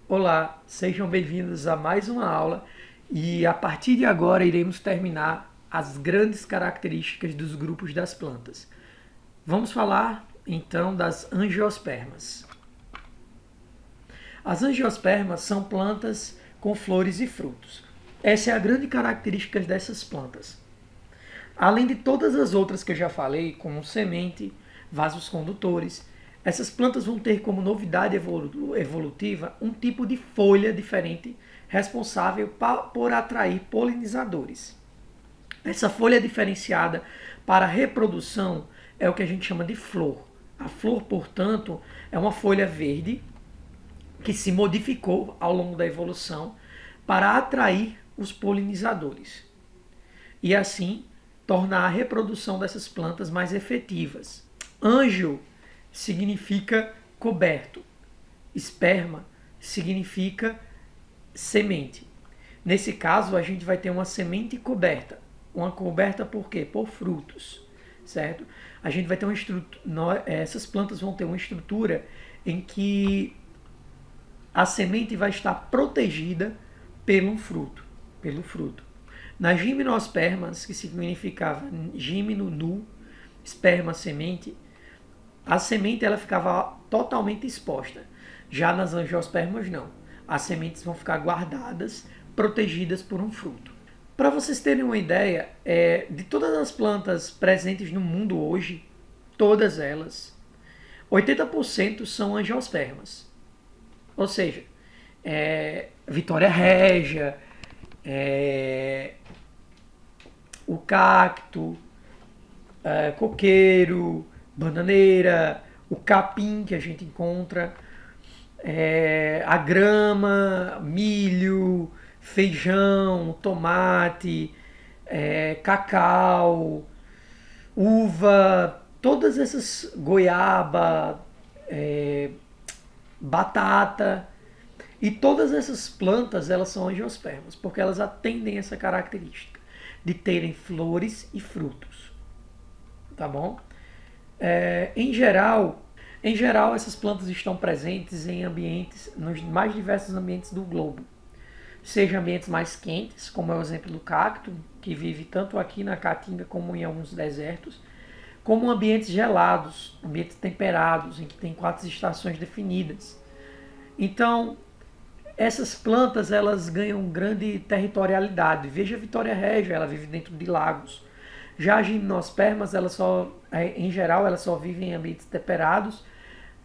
Olá, sejam bem-vindos a mais uma aula e a partir de agora iremos terminar as grandes características dos grupos das plantas. Vamos falar então das angiospermas. As angiospermas são plantas com flores e frutos. Essa é a grande característica dessas plantas. Além de todas as outras que eu já falei, como semente, vasos condutores, essas plantas vão ter como novidade evolutiva um tipo de folha diferente responsável por atrair polinizadores. Essa folha diferenciada para a reprodução é o que a gente chama de flor. A flor, portanto, é uma folha verde que se modificou ao longo da evolução para atrair os polinizadores. E assim tornar a reprodução dessas plantas mais efetivas. Ângio significa coberto. Esperma significa semente. Nesse caso, a gente vai ter uma semente coberta. Uma coberta por quê? Por frutos, certo? A gente vai ter uma estrutura, essas plantas vão ter uma estrutura em que a semente vai estar protegida pelo fruto. Nas gimnospermas, que significava gímeno, nu, esperma, semente, a semente ela ficava totalmente exposta. Já nas angiospermas, não. As sementes vão ficar guardadas, protegidas por um fruto. Para vocês terem uma ideia, de todas as plantas presentes no mundo hoje, todas elas, 80% são angiospermas. Ou seja, Vitória régia, o cacto, coqueiro, bananeira, o capim que a gente encontra, a grama, milho, feijão, tomate, cacau, uva, todas essas goiaba, batata. E todas essas plantas elas são angiospermas, porque elas atendem essa característica de terem flores e frutos. Tá bom? Em geral, essas plantas estão presentes em ambientes, nos mais diversos ambientes do globo. Seja ambientes mais quentes, como é o exemplo do cacto, que vive tanto aqui na Caatinga como em alguns desertos, como ambientes gelados, ambientes temperados, em que tem 4 estações definidas. Então, essas plantas elas ganham grande territorialidade. Veja a Vitória régia, ela vive dentro de lagos. Já as gimnospermas, em geral, elas só vivem em ambientes temperados.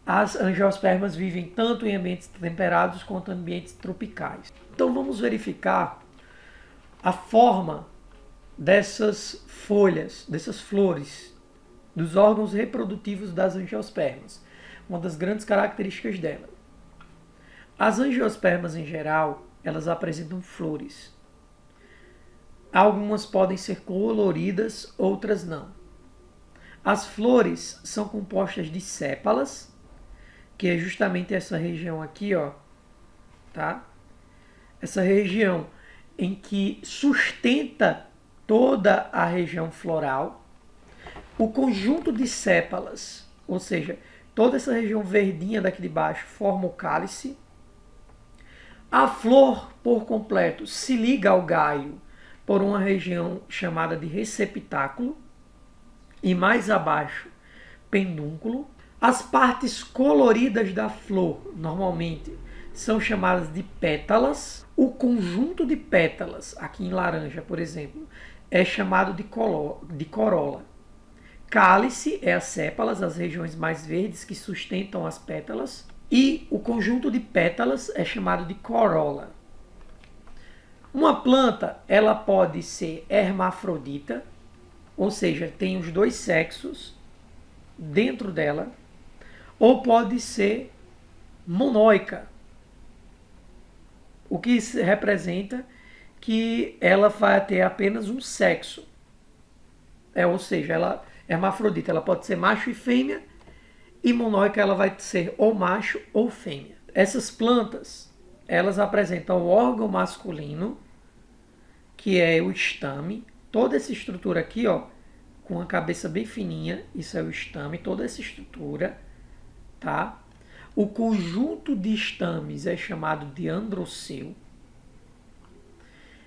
As angiospermas vivem tanto em ambientes temperados quanto em ambientes tropicais. Então vamos verificar a forma dessas folhas, dessas flores, dos órgãos reprodutivos das angiospermas. Uma das grandes características dela. As angiospermas, em geral, elas apresentam flores. Algumas podem ser coloridas, outras não. As flores são compostas de sépalas, que é justamente essa região aqui, ó, tá? Essa região em que sustenta toda a região floral. O conjunto de sépalas, ou seja, toda essa região verdinha daqui de baixo, forma o cálice. A flor, por completo, se liga ao galho por uma região chamada de receptáculo e mais abaixo, pedúnculo. As partes coloridas da flor, normalmente, são chamadas de pétalas. O conjunto de pétalas, aqui em laranja, por exemplo, é chamado de corola. Cálice é as sépalas, as regiões mais verdes que sustentam as pétalas. E o conjunto de pétalas é chamado de corola. Uma planta, ela pode ser hermafrodita, ou seja, tem os dois sexos dentro dela, ou pode ser monóica, o que representa que ela vai ter apenas um sexo. Ou seja, ela é hermafrodita, ela pode ser macho e fêmea, e monóica ela vai ser ou macho ou fêmea. Essas plantas, elas apresentam o órgão masculino, que é o estame. Toda essa estrutura aqui, ó, com a cabeça bem fininha, isso é o estame, toda essa estrutura, tá? O conjunto de estames é chamado de androceu.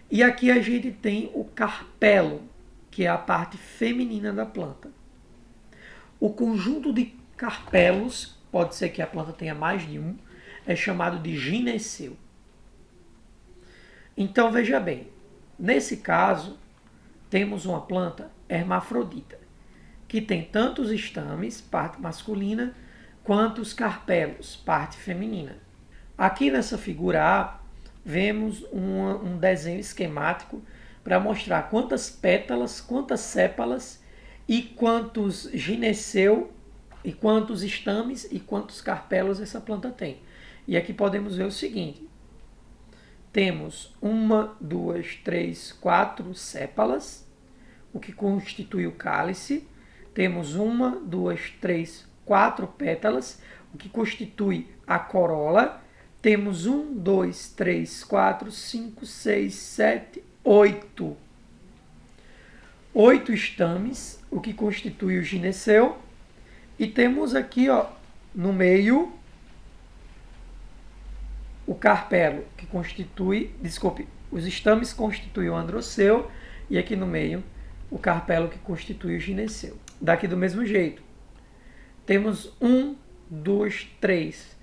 E aqui a gente tem o carpelo, que é a parte feminina da planta. O conjunto de carpelos, pode ser que a planta tenha mais de um, é chamado de gineceu. Então veja bem, nesse caso, temos uma planta hermafrodita, que tem tanto os estames, parte masculina, quanto os carpelos, parte feminina. Aqui nessa figura A, vemos um desenho esquemático para mostrar quantas pétalas, quantas sépalas e quantos gineceu, e quantos estames e quantos carpelos essa planta tem. E aqui podemos ver o seguinte: temos 1, 2, 3, 4 sépalas, o que constitui o cálice. Temos 1, 2, 3, 4 pétalas, o que constitui a corola. Temos 1, 2, 3, 4, 5, 6, 7, 8. 8 estames, o que constitui o gineceu. E temos aqui, ó, no meio, o carpelo, que constitui, os estames constituem o androceu, e aqui no meio, o carpelo, que constitui o gineceu. Daqui do mesmo jeito, temos 1, 2, 3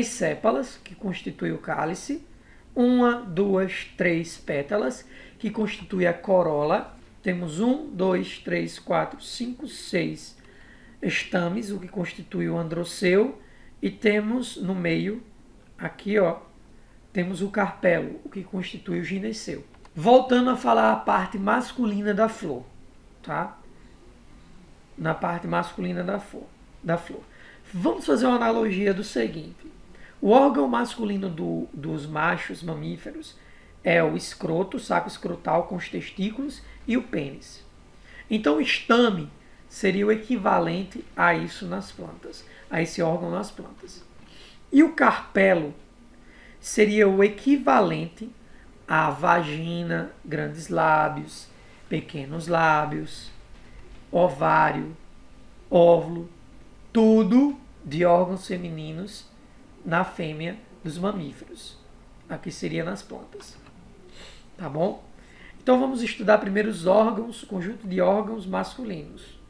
sépalas, que constituem o cálice, 1, 2, 3 pétalas, que constitui a corola. Temos 1, 2, 3, 4, 5, 6 estames, o que constitui o androceu, e temos no meio, aqui, ó, temos o carpelo, o que constitui o gineceu. Voltando a falar a parte masculina da flor, tá? Na parte masculina da flor. Vamos fazer uma analogia do seguinte: o órgão masculino dos machos mamíferos é o escroto, saco escrotal com os testículos, e o pênis. Então o estame seria o equivalente a isso nas plantas, a esse órgão nas plantas. E o carpelo seria o equivalente à vagina, grandes lábios, pequenos lábios, ovário, óvulo, tudo de órgãos femininos na fêmea dos mamíferos. Aqui seria nas plantas. Tá bom? Então vamos estudar primeiro os órgãos, o conjunto de órgãos masculinos.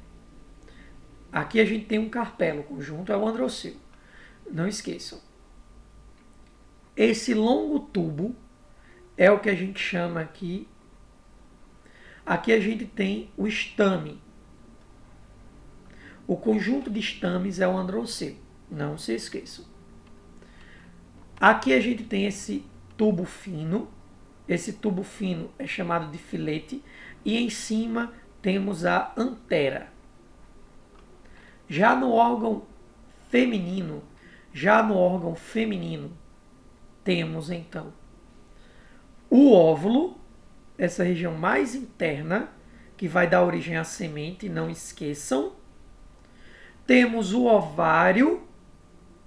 Aqui a gente tem um carpelo, o conjunto é o androceu. Não esqueçam. Esse longo tubo é o que a gente chama aqui. Aqui a gente tem o estame. O conjunto de estames é o androceu. Não se esqueçam. Aqui a gente tem esse tubo fino. Esse tubo fino é chamado de filete. E em cima temos a antera. Já no órgão feminino, temos então o óvulo, essa região mais interna, que vai dar origem à semente, não esqueçam. Temos o ovário,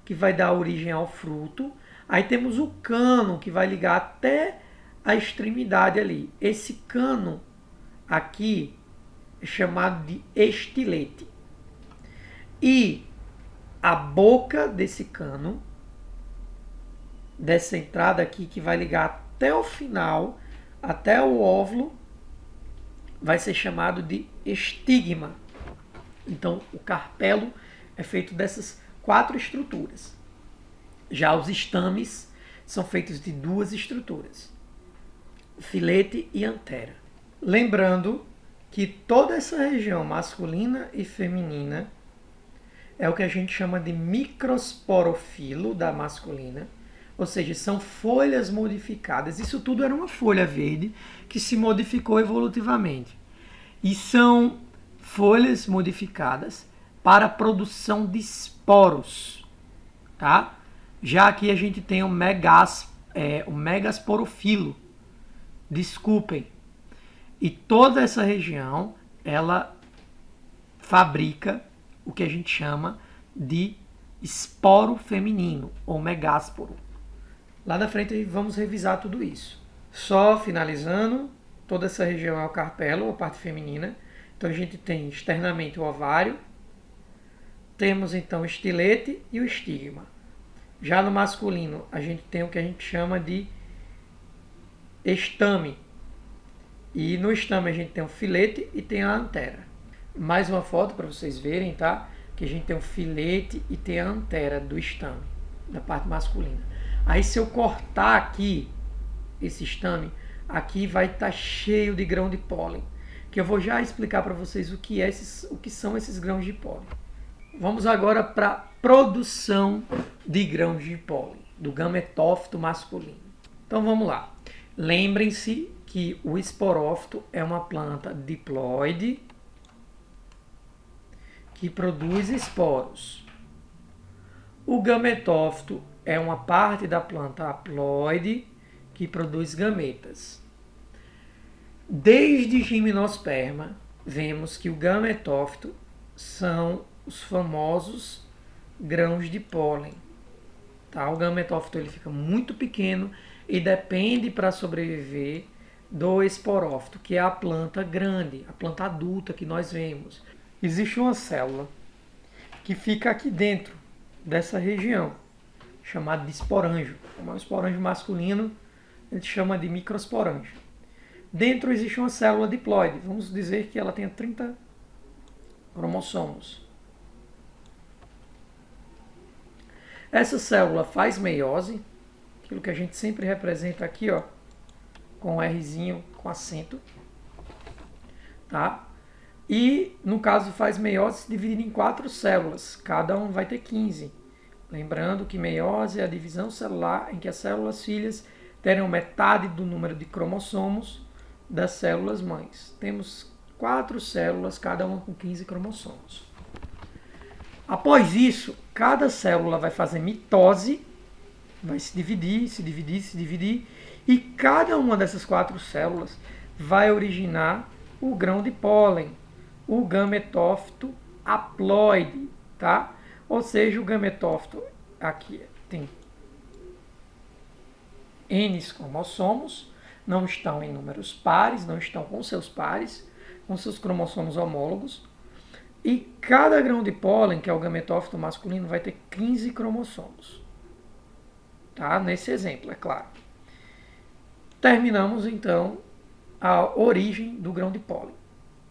que vai dar origem ao fruto. Aí temos o cano, que vai ligar até a extremidade ali. Esse cano aqui é chamado de estilete. E a boca desse cano, dessa entrada aqui, que vai ligar até o final, até o óvulo, vai ser chamado de estigma. Então, o carpelo é feito dessas 4 estruturas. Já os estames são feitos de 2 estruturas: filete e antera. Lembrando que toda essa região masculina e feminina é o que a gente chama de microsporofilo da masculina, ou seja, são folhas modificadas. Isso tudo era uma folha verde que se modificou evolutivamente. E são folhas modificadas para a produção de esporos, tá? Já aqui a gente tem o megasporofilo. Desculpem. E toda essa região, ela fabrica o que a gente chama de esporo feminino, ou megásporo. Lá na frente vamos revisar tudo isso. Só finalizando, toda essa região é o carpelo, a parte feminina. Então a gente tem externamente o ovário, temos então o estilete e o estigma. Já no masculino, a gente tem o que a gente chama de estame. E no estame a gente tem o filete e tem a antera. Mais uma foto para vocês verem, tá? Que a gente tem o filete e tem a antera do estame, da parte masculina. Aí se eu cortar aqui esse estame, aqui vai estar cheio de grão de pólen, que eu vou já explicar para vocês o que são esses grãos de pólen. Vamos agora para a produção de grãos de pólen, do gametófito masculino. Então vamos lá. Lembrem-se que o esporófito é uma planta diploide que produz esporos. O gametófito é uma parte da planta haploide que produz gametas. Desde Gimnosperma, vemos que o gametófito são os famosos grãos de pólen. Tá? O gametófito ele fica muito pequeno e depende para sobreviver do esporófito, que é a planta grande, a planta adulta que nós vemos. Existe uma célula que fica aqui dentro dessa região, chamada de esporângio. Como é um esporângio masculino, a gente chama de microesporângio. Dentro existe uma célula diploide, vamos dizer que ela tenha 30 cromossomos. Essa célula faz meiose, aquilo que a gente sempre representa aqui, ó, com um Rzinho com acento, tá? E, no caso, faz meiose dividida em 4 células, cada um vai ter 15. Lembrando que meiose é a divisão celular em que as células filhas terão metade do número de cromossomos das células mães. Temos 4 células, cada uma com 15 cromossomos. Após isso, cada célula vai fazer mitose, vai se dividir, se dividir, se dividir, e cada uma dessas 4 células vai originar o grão de pólen, o gametófito haploide, tá? Ou seja, o gametófito aqui tem N cromossomos, não estão em números pares, não estão com seus pares, com seus cromossomos homólogos, e cada grão de pólen, que é o gametófito masculino, vai ter 15 cromossomos. Tá? Nesse exemplo, é claro. Terminamos, então, a origem do grão de pólen.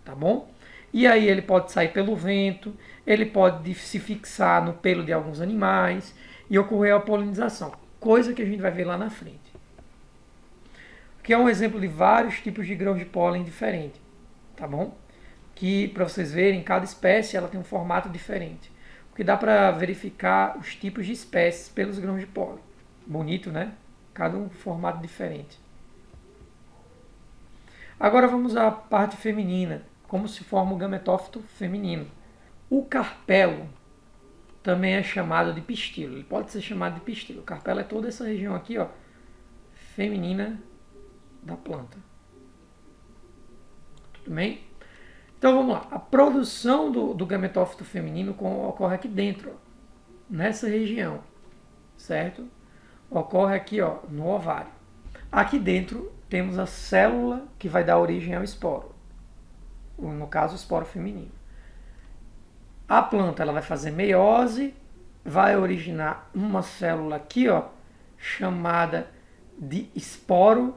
Tá bom? E aí ele pode sair pelo vento, ele pode se fixar no pelo de alguns animais e ocorrer a polinização, coisa que a gente vai ver lá na frente. Aqui é um exemplo de vários tipos de grãos de pólen diferentes, tá bom? Que, para vocês verem, cada espécie ela tem um formato diferente. O que dá para verificar os tipos de espécies pelos grãos de pólen. Bonito, né? Cada um formato diferente. Agora vamos à parte feminina, como se forma o gametófito feminino. O carpelo também é chamado de pistilo, ele pode ser chamado de pistilo. O carpelo é toda essa região aqui, ó, feminina da planta. Tudo bem? Então vamos lá, a produção do gametófito feminino ocorre aqui dentro, ó, nessa região, certo? Ocorre aqui, ó, no ovário. Aqui dentro temos a célula que vai dar origem ao esporo, no caso o esporo feminino. A planta ela vai fazer meiose, vai originar uma célula aqui, ó, chamada de esporo.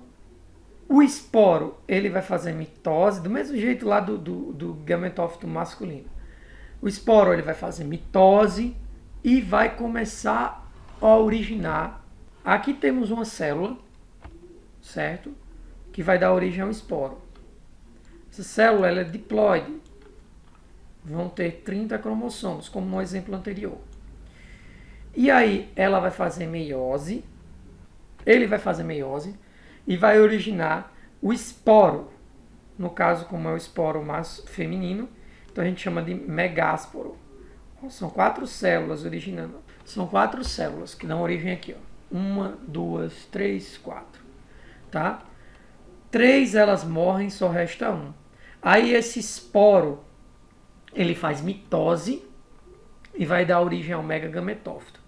O esporo ele vai fazer mitose, do mesmo jeito lá do gametófito masculino. O esporo ele vai fazer mitose e vai começar a originar. Aqui temos uma célula, certo? Que vai dar origem ao esporo. Essa célula ela é diploide. Vão ter 30 cromossomos, como no exemplo anterior. E aí ela vai fazer meiose. Ele vai fazer meiose e vai originar o esporo. No caso, como é o esporo mais feminino, então a gente chama de megásporo. São 4 células originando. São 4 células que dão origem aqui, ó. 1, 2, 3, 4. Tá? 3 elas morrem, só resta 1. Aí esse esporo, ele faz mitose e vai dar origem ao megagametófito.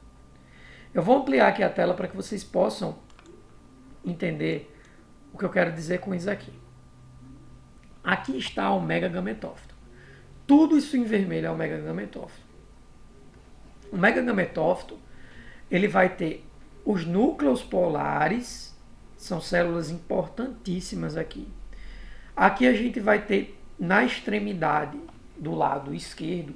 Eu vou ampliar aqui a tela para que vocês possam entender o que eu quero dizer com isso aqui. Aqui está o megagametófito. Tudo isso em vermelho é o megagametófito. O megagametófito ele vai ter os núcleos polares, são células importantíssimas aqui. Aqui a gente vai ter, na extremidade do lado esquerdo,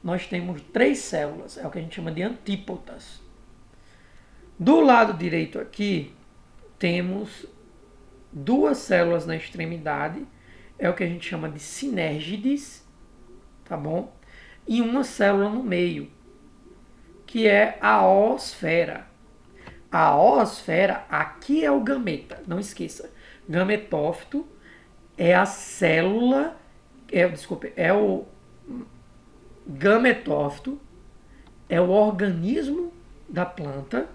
nós temos 3 células, é o que a gente chama de antípodas. Do lado direito aqui, temos 2 células na extremidade, é o que a gente chama de sinérgides, tá bom? E uma célula no meio, que é a oosfera. A oosfera, aqui é o gameta, não esqueça. Gametófito é a célula, é o gametófito, é o organismo da planta,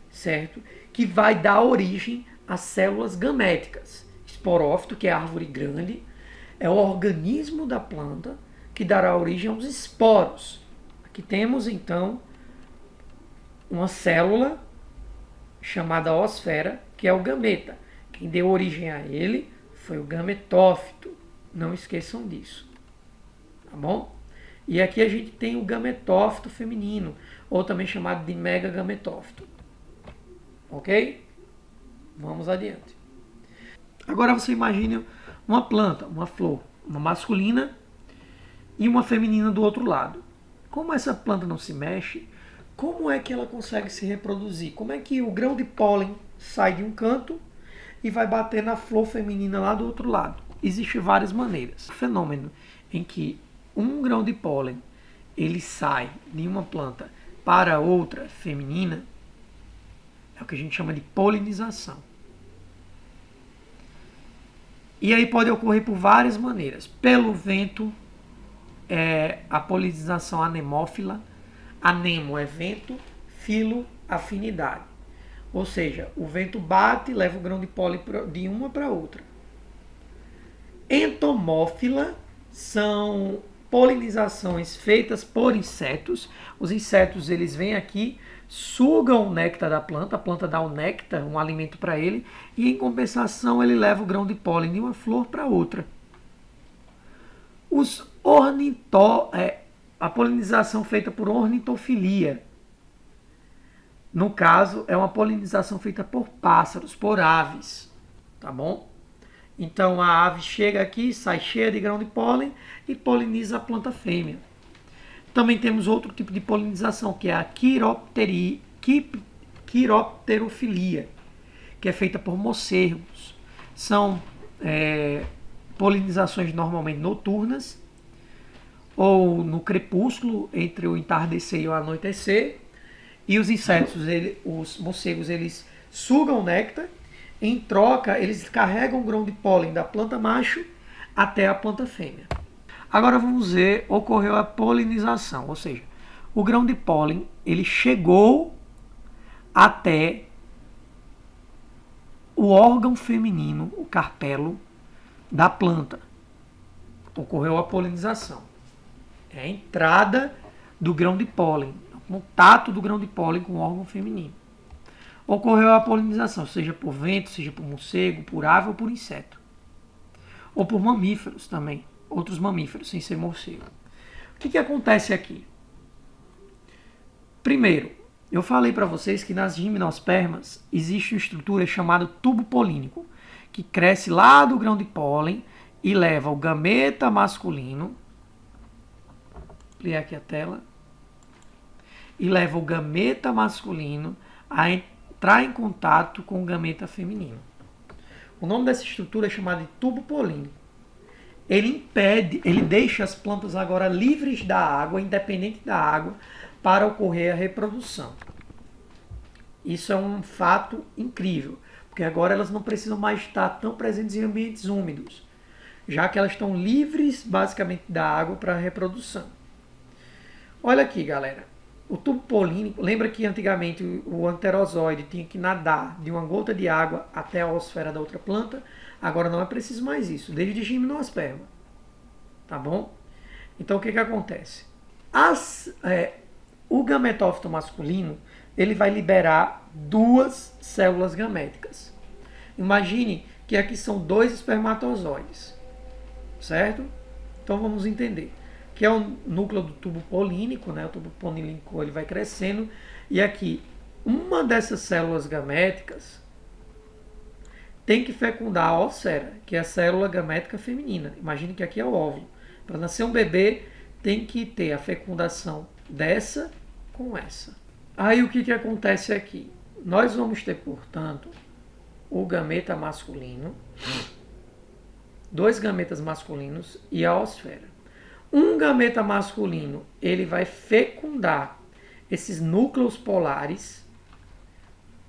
certo? Que vai dar origem às células gaméticas. Esporófito, que é a árvore grande, é o organismo da planta que dará origem aos esporos. Aqui temos, então, uma célula chamada oosfera, que é o gameta. Quem deu origem a ele foi o gametófito. Não esqueçam disso. Tá bom? E aqui a gente tem o gametófito feminino, ou também chamado de megagametófito. Ok? Vamos adiante. Agora você imagine uma planta, uma flor, uma masculina e uma feminina do outro lado. Como essa planta não se mexe, como é que ela consegue se reproduzir? Como é que o grão de pólen sai de um canto e vai bater na flor feminina lá do outro lado? Existem várias maneiras. O fenômeno em que um grão de pólen ele sai de uma planta para outra feminina é o que a gente chama de polinização. E aí pode ocorrer por várias maneiras. Pelo vento, a polinização anemófila. Anemo é vento, filo, afinidade. Ou seja, o vento bate e leva o grão de pólen de uma para outra. Entomófila são polinizações feitas por insetos. Os insetos eles vêm aqui, sugam o néctar da planta, a planta dá o néctar, um alimento para ele, e em compensação ele leva o grão de pólen de uma flor para outra. A polinização feita por ornitofilia. No caso, é uma polinização feita por pássaros, por aves, tá bom? Então a ave chega aqui, sai cheia de grão de pólen e poliniza a planta fêmea. Também temos outro tipo de polinização, que é a quiropterofilia, que é feita por morcegos. São polinizações normalmente noturnas, ou no crepúsculo, entre o entardecer e o anoitecer. E os insetos, os morcegos, eles sugam o néctar. Em troca, eles carregam o grão de pólen da planta macho até a planta fêmea. Agora vamos ver, ocorreu a polinização, ou seja, o grão de pólen ele chegou até o órgão feminino, o carpelo da planta. Ocorreu a polinização. É a entrada do grão de pólen, o contato do grão de pólen com o órgão feminino. Ocorreu a polinização, seja por vento, seja por morcego, por ave ou por inseto. Ou por mamíferos também, outros mamíferos, sem ser morcego. O que acontece aqui? Primeiro, eu falei para vocês que nas gimnospermas existe uma estrutura chamada tubo polínico, que cresce lá do grão de pólen e leva o gameta masculino, ampliar aqui a tela, e leva o gameta masculino a entrar em contato com o gameta feminino. O nome dessa estrutura é chamado de tubo polínico. Ele deixa as plantas agora livres da água, independente da água, para ocorrer a reprodução. Isso é um fato incrível, porque agora elas não precisam mais estar tão presentes em ambientes úmidos, já que elas estão livres basicamente da água para a reprodução. Olha aqui, galera. O tubo polínico, lembra que antigamente o anterozoide tinha que nadar de uma gota de água até a oosfera da outra planta? Agora não é preciso mais isso, desde gimnosperma. Tá bom? Então o que acontece? O gametófito masculino ele vai liberar 2 células gaméticas. Imagine que aqui são 2 espermatozoides. Certo? Então vamos entender. Que é o núcleo do tubo polínico, né? O tubo polínico ele vai crescendo E aqui, uma dessas células gaméticas tem que fecundar a ósfera, que é a célula gamética feminina. Imagine que aqui é o óvulo. Para nascer um bebê, tem que ter a fecundação dessa com essa. Aí o que acontece aqui? Nós vamos ter, portanto, o gameta masculino, 2 gametas masculinos e a ósfera. Um gameta masculino, ele vai fecundar esses núcleos polares.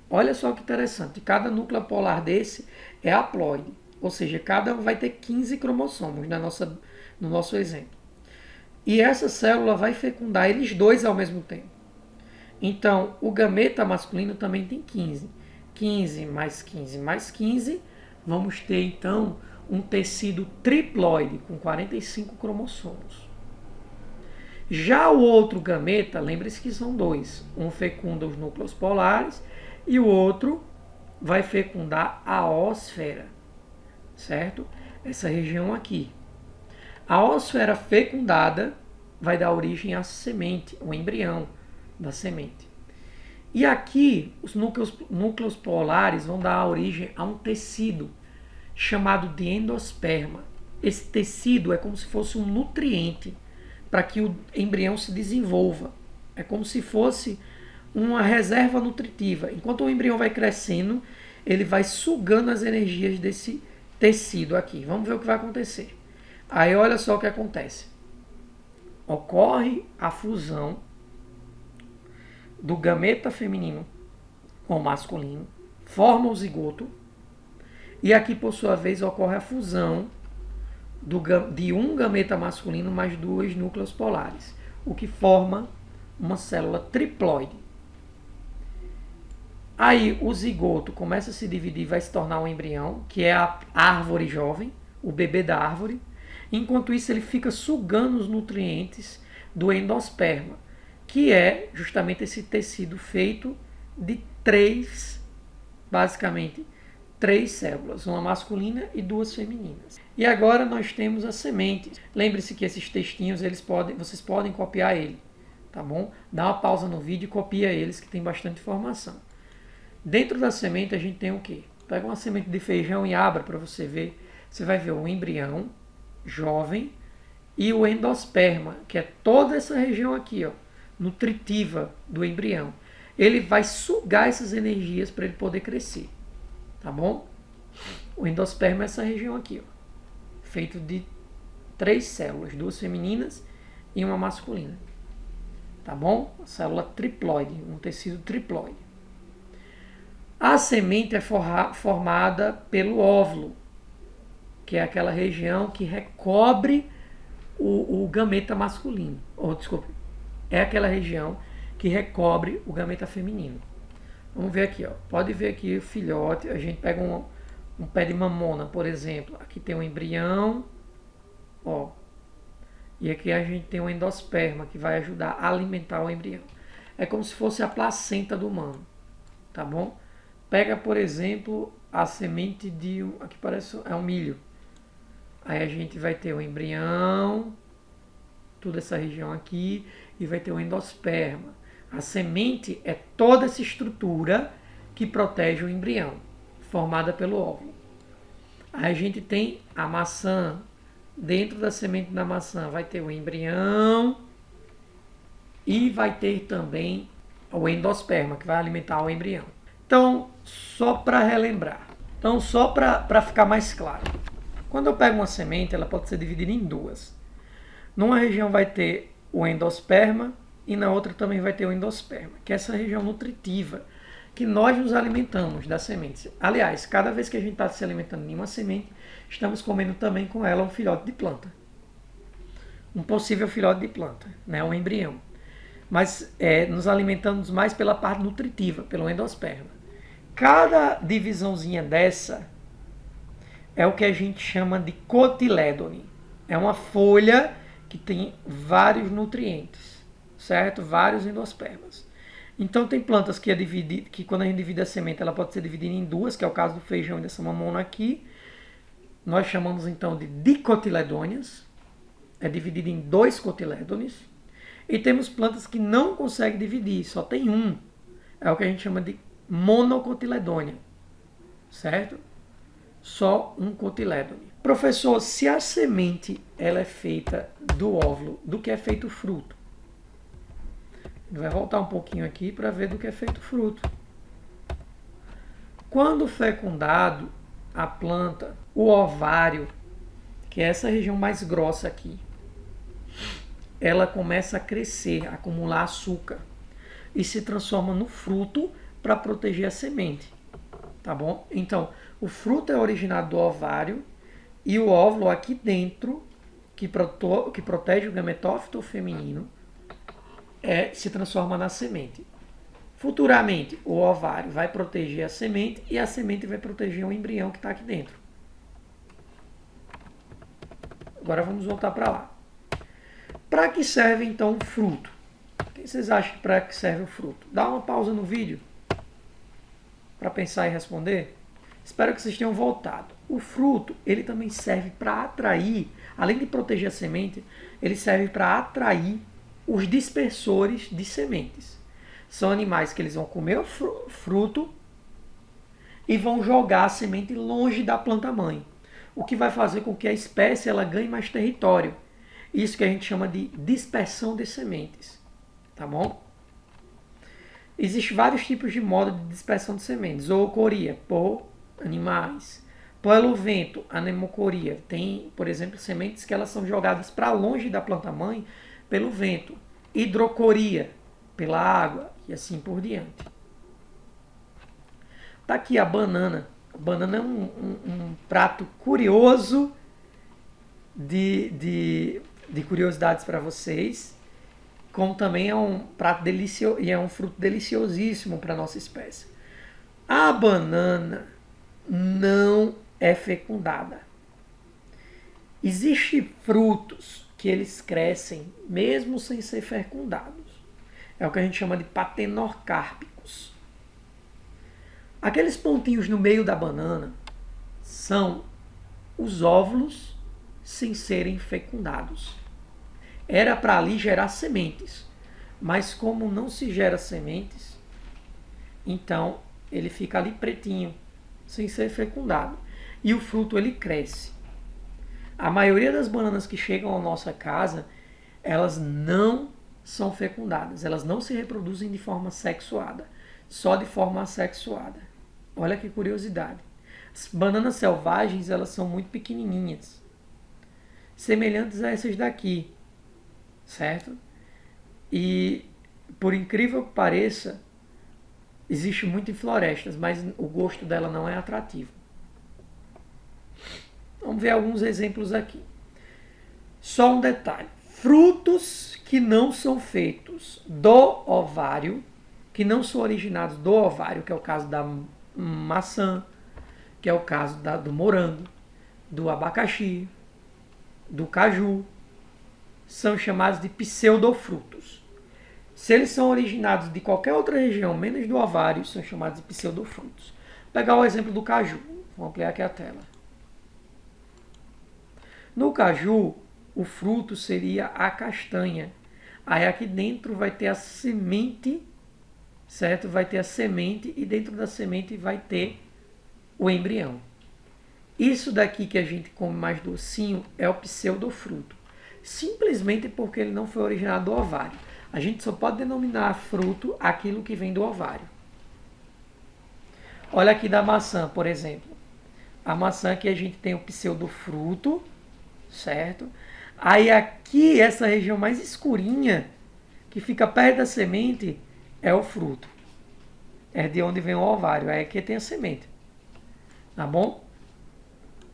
Olha só que interessante, cada núcleo polar desse é haploide, ou seja, cada um vai ter 15 cromossomos no nosso exemplo. E essa célula vai fecundar eles dois ao mesmo tempo. Então, o gameta masculino também tem 15. 15 mais 15 mais 15, vamos ter então um tecido triploide com 45 cromossomos. Já o outro gameta, lembre-se que são 2. Um fecunda os núcleos polares e o outro vai fecundar a ósfera, certo? Essa região aqui. A ósfera fecundada vai dar origem à semente, o embrião da semente. E aqui, os núcleos polares vão dar origem a um tecido chamado de endosperma. Esse tecido é como se fosse um nutriente para que o embrião se desenvolva. É como se fosse uma reserva nutritiva. Enquanto o embrião vai crescendo, ele vai sugando as energias desse tecido aqui. Vamos ver o que vai acontecer. Aí olha só o que acontece. Ocorre a fusão do gameta feminino com o masculino, forma o zigoto, e aqui, por sua vez, ocorre a fusão de um gameta masculino mais 2 núcleos polares, o que forma uma célula triploide. Aí o zigoto começa a se dividir, vai se tornar um embrião, que é a árvore jovem, o bebê da árvore. Enquanto isso, ele fica sugando os nutrientes do endosperma, que é justamente esse tecido feito de 3, basicamente, 3 células, uma masculina e 2 femininas. E agora nós temos as sementes. Lembre-se que esses textinhos, vocês podem copiar ele, tá bom? Dá uma pausa no vídeo e copia eles, que tem bastante informação. Dentro da semente a gente tem o quê? Pega uma semente de feijão e abra para você ver. Você vai ver o embrião jovem e o endosperma, que é toda essa região aqui, ó, nutritiva do embrião. Ele vai sugar essas energias para ele poder crescer, tá bom? O endosperma é essa região aqui, ó, feito de 3 células, 2 femininas e uma masculina, tá bom? A célula triploide, um tecido triploide. A semente é formada pelo óvulo, que é aquela região que recobre o gameta masculino. É aquela região que recobre o gameta feminino. Vamos ver aqui, ó. Pode ver aqui o filhote. A gente pega um pé de mamona, por exemplo. Aqui tem um embrião, ó. E aqui a gente tem um endosperma que vai ajudar a alimentar o embrião. É como se fosse a placenta do humano, tá bom? Pega, por exemplo, a semente de... Aqui parece um milho. Aí a gente vai ter o embrião, toda essa região aqui, e vai ter o endosperma. A semente é toda essa estrutura que protege o embrião, formada pelo óvulo. Aí a gente tem a maçã. Dentro da semente da maçã vai ter o embrião e vai ter também o endosperma, que vai alimentar o embrião. Então, só para relembrar, só para ficar mais claro, quando eu pego uma semente, ela pode ser dividida em 2. Numa região vai ter o endosperma e na outra também vai ter o endosperma, que é essa região nutritiva que nós nos alimentamos das sementes. Aliás, cada vez que a gente está se alimentando de uma semente, estamos comendo também com ela um filhote de planta. Um possível filhote de planta, né? Um embrião. Mas nos alimentamos mais pela parte nutritiva, pelo endosperma. Cada divisãozinha dessa é o que a gente chama de cotilédone. É uma folha que tem vários nutrientes, certo? Vários endospermas. Então tem plantas que quando a gente divide a semente, ela pode ser dividida em 2, que é o caso do feijão e dessa mamona aqui. Nós chamamos então de dicotiledôneas. É dividido em 2 cotilédones. E temos plantas que não conseguem dividir, só tem um. é o que a gente chama de monocotiledônea, certo? Só um cotilédone. Professor, se a semente ela é feita do óvulo, do que é feito o fruto? Vai voltar um pouquinho aqui para ver do que é feito o fruto. Quando fecundado, a planta, o ovário, que é essa região mais grossa aqui, ela começa a crescer, a acumular açúcar e se transforma no fruto para proteger a semente, tá bom? Então, o fruto é originado do ovário e o óvulo aqui dentro, que protege o gametófito feminino, se transforma na semente. Futuramente, o ovário vai proteger a semente e a semente vai proteger o embrião que está aqui dentro. Agora vamos voltar para lá. Para que serve então o fruto? O que vocês acham para que serve o fruto? Dá uma pausa no vídeo para pensar e responder. Espero que vocês tenham voltado. O fruto, ele também serve para atrair, além de proteger a semente, ele serve para atrair os dispersores de sementes. São animais que eles vão comer o fruto e vão jogar a semente longe da planta-mãe, o que vai fazer com que a espécie ela ganhe mais território. Isso que a gente chama de dispersão de sementes, tá bom? Existem vários tipos de modo de dispersão de sementes. Zoocoria, por animais. Pelo vento, anemocoria. Tem, por exemplo, sementes que elas são jogadas para longe da planta-mãe pelo vento. Hidrocoria, pela água, e assim por diante. Tá aqui a banana. A banana é um prato curioso de curiosidades para vocês, como também é um prato delicioso e é um fruto deliciosíssimo para a nossa espécie. A banana não é fecundada. Existem frutos que eles crescem mesmo sem ser fecundados. É o que a gente chama de patenorcárpicos. Aqueles pontinhos no meio da banana são os óvulos sem serem fecundados. Era para ali gerar sementes, mas como não se gera sementes, então ele fica ali pretinho, sem ser fecundado. E o fruto ele cresce. A maioria das bananas que chegam à nossa casa, elas não são fecundadas, elas não se reproduzem de forma sexuada, só de forma assexuada. Olha que curiosidade. As bananas selvagens, elas são muito pequenininhas, semelhantes a essas daqui, certo? E, por incrível que pareça, existe muito em florestas, mas o gosto dela não é atrativo. Vamos ver alguns exemplos aqui. Só um detalhe. Frutos que não são feitos do ovário, que não são originados do ovário, que é o caso da maçã, que é o caso do morango, do abacaxi, do caju, são chamados de pseudofrutos. Se eles são originados de qualquer outra região, menos do ovário, são chamados de pseudofrutos. Vou pegar o exemplo do caju. Vou ampliar aqui a tela. No caju, o fruto seria a castanha. Aí aqui dentro vai ter a semente, certo? Vai ter a semente e dentro da semente vai ter o embrião. Isso daqui que a gente come mais docinho é o pseudofruto. Simplesmente porque ele não foi originado do ovário. A gente só pode denominar fruto aquilo que vem do ovário. Olha aqui da maçã, por exemplo. A maçã aqui a gente tem o pseudofruto, certo? Aí aqui, essa região mais escurinha, que fica perto da semente, é o fruto. É de onde vem o ovário. Aí aqui tem a semente. Tá bom?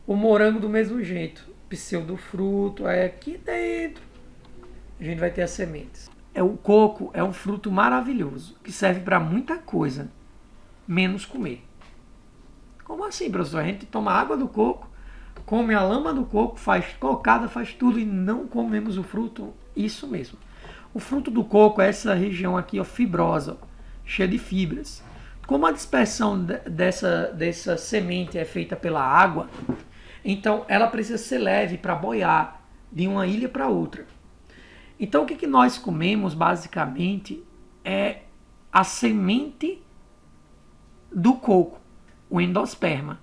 O morango do mesmo jeito. Pseudofruto. Aí aqui dentro a gente vai ter as sementes. O coco é um fruto maravilhoso, que serve para muita coisa, menos comer. Como assim, professor? A gente toma água do coco, come a lama do coco, faz cocada, faz tudo e não comemos o fruto? Isso mesmo. O fruto do coco é essa região aqui, ó, fibrosa, ó, cheia de fibras. Como a dispersão dessa semente é feita pela água, então ela precisa ser leve para boiar de uma ilha para outra. Então o que nós comemos basicamente é a semente do coco, o endosperma.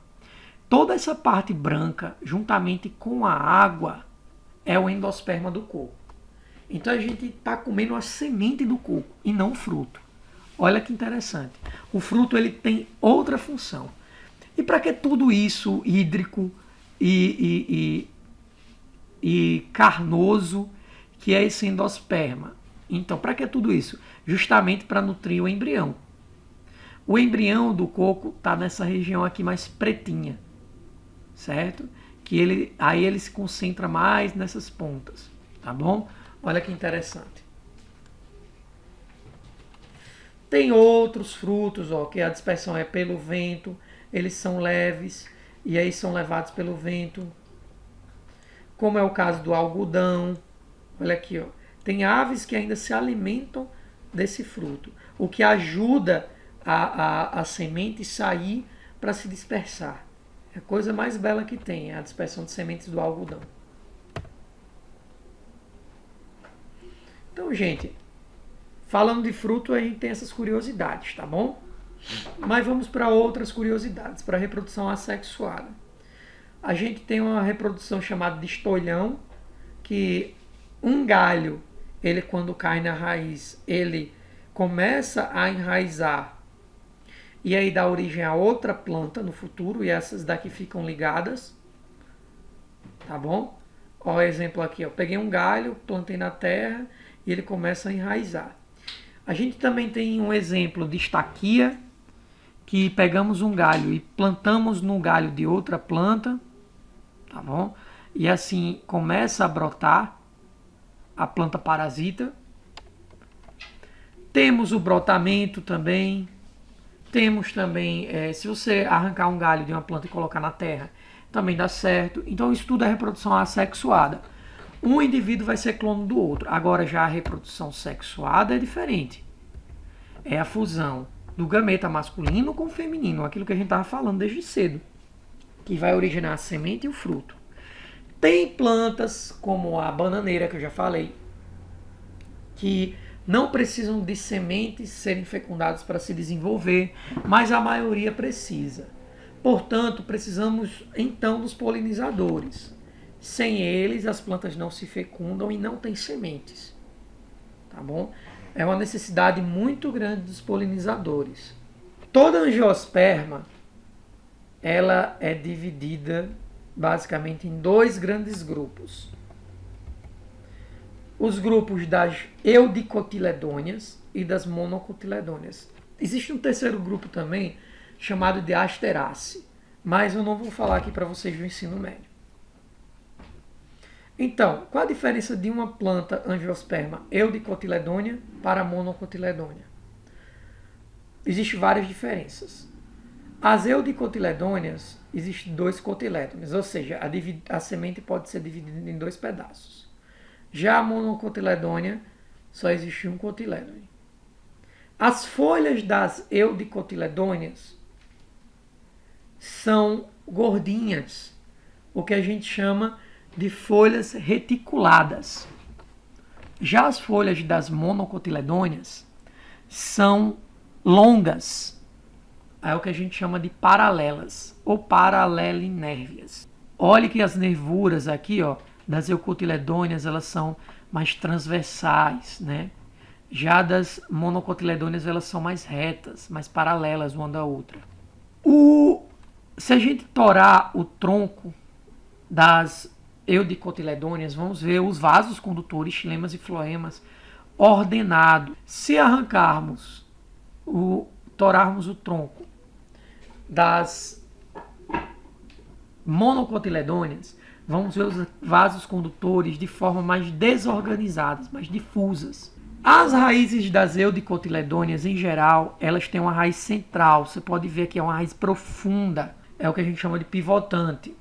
Toda essa parte branca, juntamente com a água, é o endosperma do coco. Então a gente está comendo a semente do coco e não o fruto. Olha que interessante. O fruto ele tem outra função. E para que tudo isso hídrico e carnoso, que é esse endosperma? Então, para que tudo isso? Justamente para nutrir o embrião. O embrião do coco está nessa região aqui mais pretinha, certo? Aí ele se concentra mais nessas pontas, tá bom? Olha que interessante. Tem outros frutos, ó, que a dispersão é pelo vento, eles são leves e aí são levados pelo vento, como é o caso do algodão. Olha aqui, ó. Tem aves que ainda se alimentam desse fruto, o que ajuda a semente sair para se dispersar. É a coisa mais bela que tem, é a dispersão de sementes do algodão. Então, gente, falando de fruto, a gente tem essas curiosidades, tá bom? Mas vamos para outras curiosidades, para a reprodução assexuada. A gente tem uma reprodução chamada de estolhão, que um galho, ele quando cai na raiz, ele começa a enraizar e aí dá origem a outra planta no futuro, e essas daqui ficam ligadas, tá bom? Ó, o exemplo aqui, ó. Peguei um galho, plantei na terra e ele começa a enraizar. A gente também tem um exemplo de estaquia, que pegamos um galho e plantamos no galho de outra planta, tá bom? E assim começa a brotar a planta parasita. Temos o brotamento também. Temos também, se você arrancar um galho de uma planta e colocar na terra, também dá certo. Então isso tudo é reprodução assexuada. Um indivíduo vai ser clone do outro. Agora já a reprodução sexuada é diferente. É a fusão do gameta masculino com o feminino, aquilo que a gente estava falando desde cedo, que vai originar a semente e o fruto. Tem plantas como a bananeira, que eu já falei, que não precisam de sementes serem fecundadas para se desenvolver, mas a maioria precisa. Portanto, precisamos então dos polinizadores. Sem eles, as plantas não se fecundam e não têm sementes. Tá bom? É uma necessidade muito grande dos polinizadores. Toda angiosperma, ela é dividida basicamente em dois grandes grupos. Os grupos das eudicotiledôneas e das monocotiledôneas. Existe um terceiro grupo também, chamado de Asterácea, mas eu não vou falar aqui para vocês do ensino médio. Então, qual a diferença de uma planta angiosperma eudicotiledônea para monocotiledônea? Existem várias diferenças. As eudicotiledôneas, existem dois cotilédones, ou seja, a semente pode ser dividida em dois pedaços. Já a monocotiledônea, só existe um cotilédone. As folhas das eudicotiledôneas são gordinhas, o que a gente chama de folhas reticuladas. Já as folhas das monocotiledôneas são longas, é o que a gente chama de paralelas ou paralelinérvias. Olhe que as nervuras aqui, ó, das eucotiledôneas, elas são mais transversais, né? Já das monocotiledôneas, elas são mais retas, mais paralelas uma da outra. Se a gente torar o tronco das eudicotiledôneas, vamos ver os vasos condutores, xilemas e floemas ordenados. Se arrancarmos, torarmos o tronco das monocotiledôneas, vamos ver os vasos condutores de forma mais desorganizadas, mais difusas. As raízes das eudicotiledôneas, em geral, elas têm uma raiz central. Você pode ver que é uma raiz profunda. É o que a gente chama de pivotante.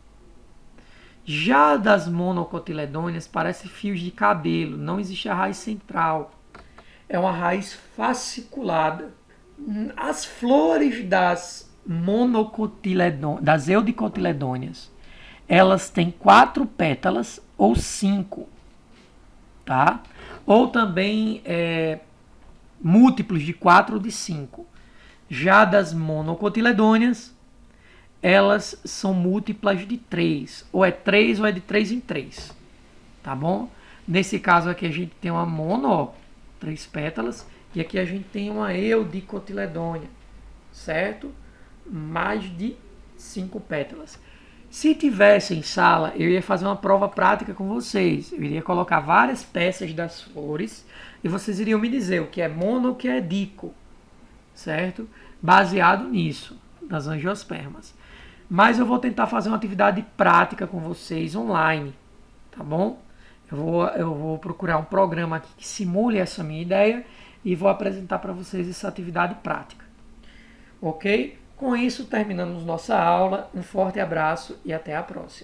Já das monocotiledôneas, parece fios de cabelo. Não existe a raiz central. É uma raiz fasciculada. As flores das eudicotiledôneas, elas têm 4 pétalas ou 5, tá? Ou também múltiplos de 4 ou de 5. Já das monocotiledôneas, elas são múltiplas de 3. Ou é 3 ou é de 3 em 3. Tá bom? Nesse caso aqui a gente tem uma mono, ó, 3 pétalas. E aqui a gente tem uma eudicotiledônea, certo? Mais de 5 pétalas. Se tivesse em sala, eu ia fazer uma prova prática com vocês. Eu iria colocar várias peças das flores e vocês iriam me dizer o que é mono e o que é dico, certo? Baseado nisso, das angiospermas. Mas eu vou tentar fazer uma atividade prática com vocês online, tá bom? Eu vou procurar um programa aqui que simule essa minha ideia e vou apresentar para vocês essa atividade prática. Ok? Com isso, terminamos nossa aula. Um forte abraço e até a próxima.